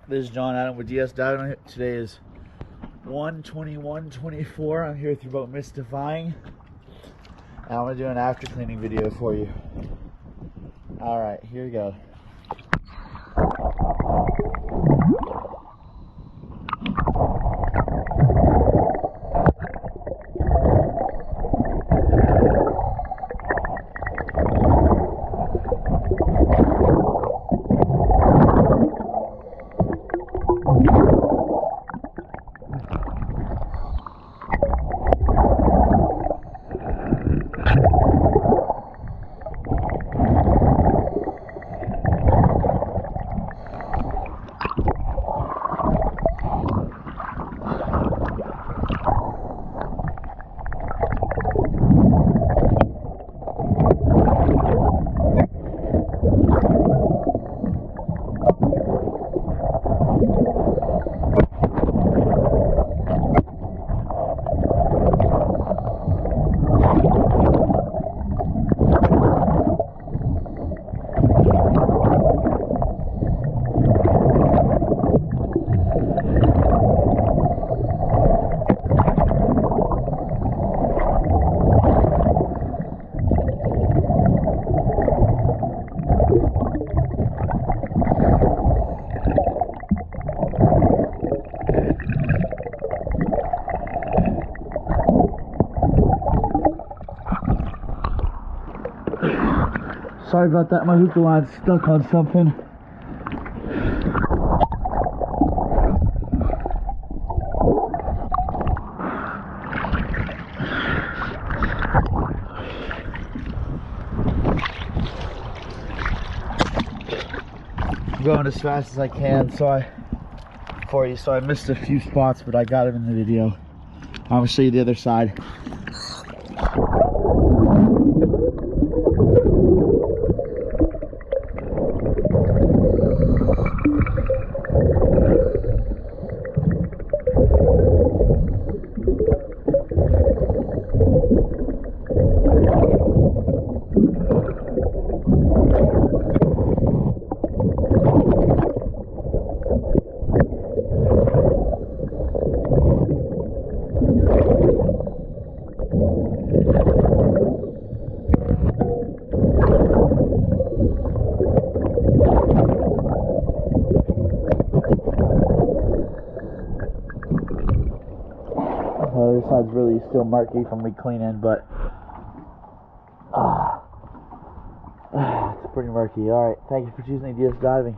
This is John Adam with DS Diving. Today is 1/21/24. I'm here with your boat Miss Defying, and I'm gonna do an after cleaning video for you. All right, here we go. Sorry about that, my hookah line's stuck on something. I'm going as fast as I can for you, so I missed a few spots, but I got them in the video. I'm gonna show you the other side. The other side's really still murky from me cleaning, but it's pretty murky. Alright, thank you for choosing DS Diving.